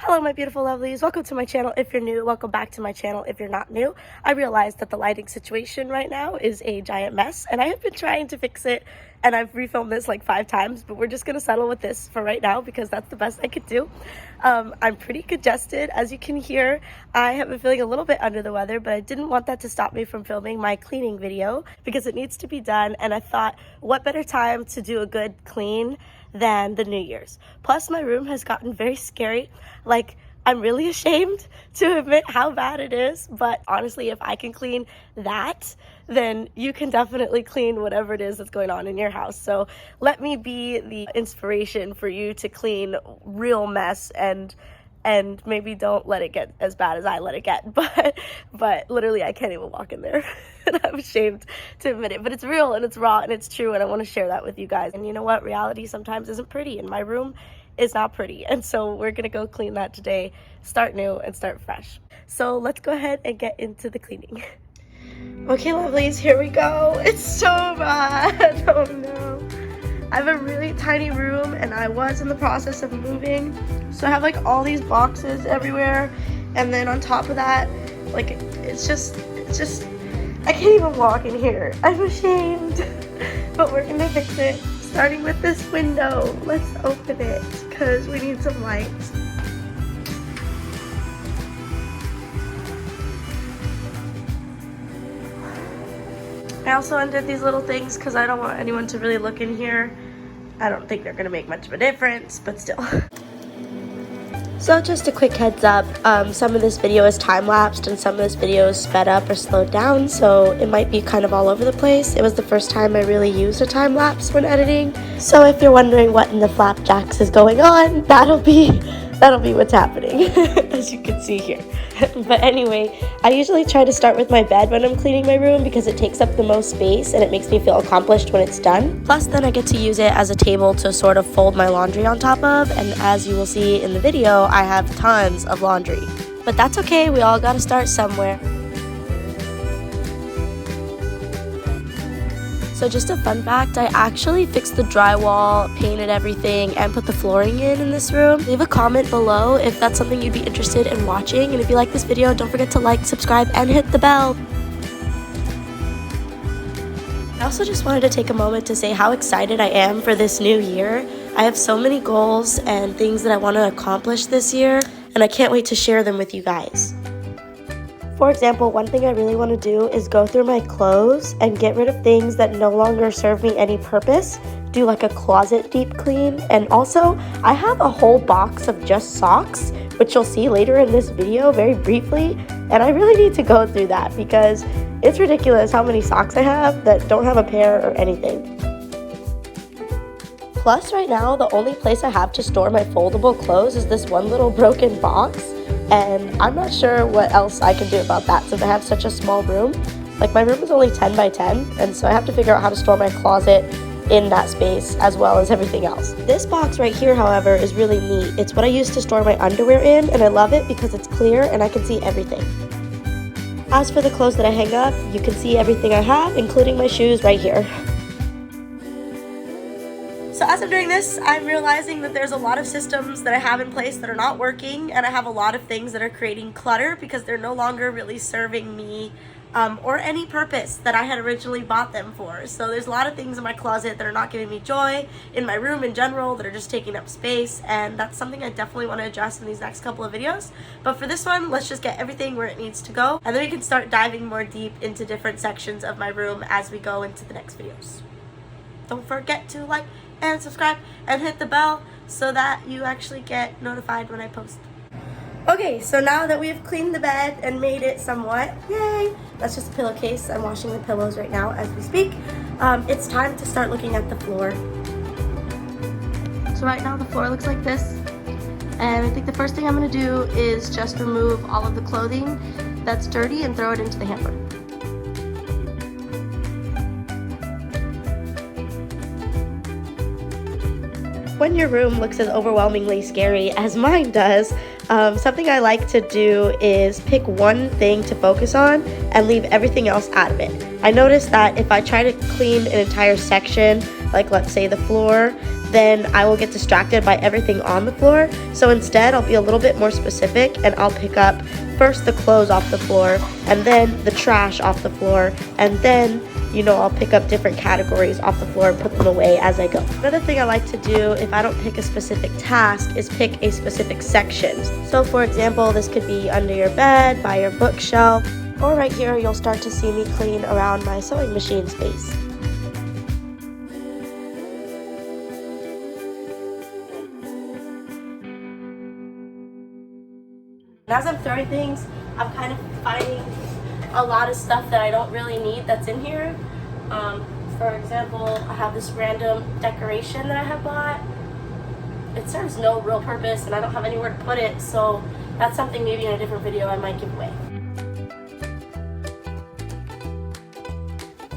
Hello my beautiful lovelies, welcome to my channel if you're new, welcome back to my channel if you're not new. I realize that the lighting situation right now is a giant mess and I have been trying to fix it and I've refilmed this like 5 times, but we're just going to settle with this for right now because that's the best I could do. I'm pretty congested, as you can hear. I have been feeling a little bit under the weather, but I didn't want that to stop me from filming my cleaning video because it needs to be done, and I thought what better time to do a good clean than the New Year's. Plus my room has gotten very scary. Like, I'm really ashamed to admit how bad it is, but honestly, if I can clean that, then you can definitely clean whatever it is that's going on in your house. So let me be the inspiration for you to clean real mess and maybe don't let it get as bad as I let it get. But literally I can't even walk in there. And I'm ashamed to admit it, but it's real and it's raw and it's true, and I want to share that with you guys. And you know what? Reality sometimes isn't pretty, and my room is not pretty, and so we're gonna go clean that today, start new and start fresh. So let's go ahead and get into the cleaning. Okay lovelies, here we go. It's so bad. Oh no. I have a really tiny room and I was in the process of moving, so I have like all these boxes everywhere, and then on top of that, like it's just I can't even walk in here. I'm ashamed. But we're gonna fix it, starting with this window. Let's open it because we need some light. I also undid these little things because I don't want anyone to really look in here. I don't think they're gonna make much of a difference, but still. So just a quick heads up, some of this video is time-lapsed and some of this video is sped up or slowed down, so it might be kind of all over the place. It was the first time I really used a time-lapse when editing, so if you're wondering what in the flapjacks is going on, that'll be what's happening, as you can see here. But anyway, I usually try to start with my bed when I'm cleaning my room because it takes up the most space and it makes me feel accomplished when it's done. Plus then I get to use it as a table to sort of fold my laundry on top of, and as you will see in the video, I have tons of laundry. But that's okay, we all gotta start somewhere. So just a fun fact, I actually fixed the drywall, painted everything, and put the flooring in this room. Leave a comment below if that's something you'd be interested in watching, and if you like this video, don't forget to like, subscribe, and hit the bell. I also just wanted to take a moment to say how excited I am for this new year. I have so many goals and things that I want to accomplish this year, and I can't wait to share them with you guys. For example, one thing I really want to do is go through my clothes and get rid of things that no longer serve me any purpose, do like a closet deep clean, and also I have a whole box of just socks, which you'll see later in this video very briefly, and I really need to go through that because it's ridiculous how many socks I have that don't have a pair or anything. Plus right now, the only place I have to store my foldable clothes is this one little broken box. And I'm not sure what else I can do about that since I have such a small room. Like, my room is only 10 by 10, and so I have to figure out how to store my closet in that space as well as everything else. This box right here, however, is really neat. It's what I use to store my underwear in, and I love it because it's clear and I can see everything. As for the clothes that I hang up, you can see everything I have, including my shoes right here. So as I'm doing this, I'm realizing that there's a lot of systems that I have in place that are not working, and I have a lot of things that are creating clutter because they're no longer really serving me or any purpose that I had originally bought them for. So there's a lot of things in my closet that are not giving me joy, in my room in general, that are just taking up space, and that's something I definitely want to address in these next couple of videos. But for this one, let's just get everything where it needs to go, and then we can start diving more deep into different sections of my room as we go into the next videos. Don't forget to like and subscribe and hit the bell so that you actually get notified when I post. Okay, so now that we have cleaned the bed and made it somewhat, yay, that's just a pillowcase. I'm washing the pillows right now as we speak. It's time to start looking at the floor. So right now the floor looks like this, and I think the first thing I'm going to do is just remove all of the clothing that's dirty and throw it into the hamper. When your room looks as overwhelmingly scary as mine does, something I like to do is pick one thing to focus on and leave everything else out of it. I noticed that if I try to clean an entire section, like let's say the floor, then I will get distracted by everything on the floor. So instead, I'll be a little bit more specific, and I'll pick up first the clothes off the floor, and then the trash off the floor, and then, you know, I'll pick up different categories off the floor and put them away as I go. Another thing I like to do if I don't pick a specific task is pick a specific section. So for example, this could be under your bed, by your bookshelf, or right here you'll start to see me clean around my sewing machine space. As I'm throwing things, I'm kind of finding a lot of stuff that I don't really need that's in here. For example, I have this random decoration that I have bought. It serves no real purpose and I don't have anywhere to put it, so that's something maybe in a different video I might give away.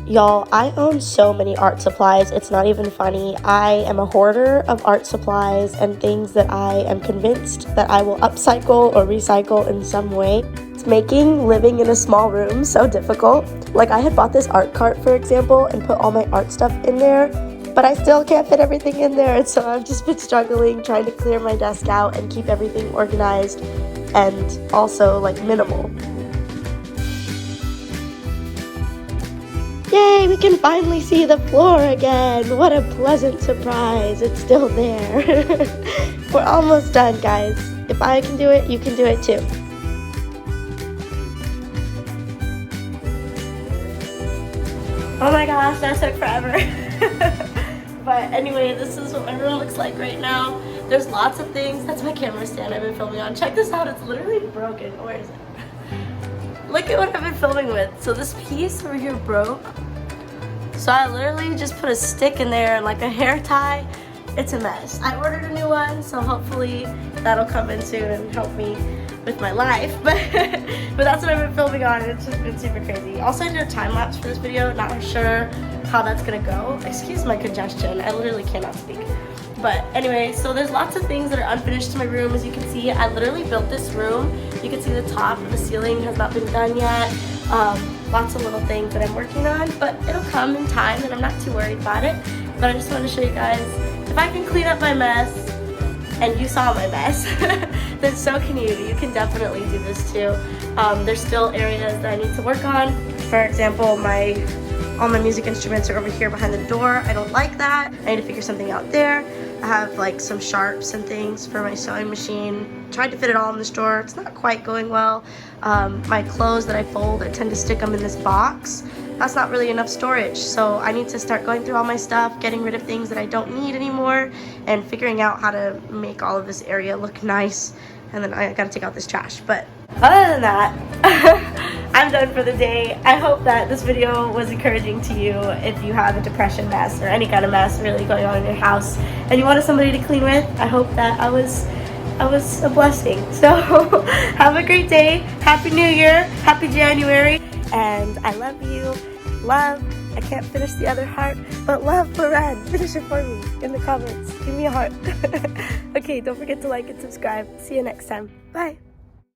Y'all, I own so many art supplies, it's not even funny. I am a hoarder of art supplies and things that I am convinced that I will upcycle or recycle in some way. It's making living in a small room so difficult. Like, I had bought this art cart, for example, and put all my art stuff in there, but I still can't fit everything in there, and so I've just been struggling trying to clear my desk out and keep everything organized and also, like, minimal. Yay, we can finally see the floor again. What a pleasant surprise. It's still there. We're almost done, guys. If I can do it, you can do it too. Oh my gosh, that took forever. But anyway, this is what my room looks like right now. There's lots of things. That's my camera stand I've been filming on. Check this out, it's literally broken. Where is it? Look at what I've been filming with. So this piece over here broke. So I literally just put a stick in there and like a hair tie. It's a mess. I ordered a new one, so hopefully that'll come in soon and help me with my life. But that's what I've been filming on, and it's just been super crazy. Also, I did a time lapse for this video. Not sure how that's gonna go. Excuse my congestion. I literally cannot speak. But anyway, so there's lots of things that are unfinished in my room. As you can see, I literally built this room. You can see the top of the ceiling has not been done yet. Lots of little things that I'm working on, but it'll come in time and I'm not too worried about it. But I just wanted to show you guys, if I can clean up my mess, and you saw my mess, then so can you. You can definitely do this too. There's still areas that I need to work on. For example, all my music instruments are over here behind the door. I don't like that. I need to figure something out there. I have like some sharps and things for my sewing machine. Tried to fit it all in this drawer. It's not quite going well. My clothes that I fold, I tend to stick them in this box. That's not really enough storage. So I need to start going through all my stuff, getting rid of things that I don't need anymore, and figuring out how to make all of this area look nice. And then I gotta take out this trash. But other than that, I'm done for the day. I hope that this video was encouraging to you if you have a depression mess or any kind of mess really going on in your house and you wanted somebody to clean with. I hope that I was a blessing. So have a great day. Happy New Year. Happy January. And I love you. Love. I can't finish the other heart, but love Loren. Finish it for me in the comments. Give me a heart. Okay, don't forget to like and subscribe. See you next time. Bye.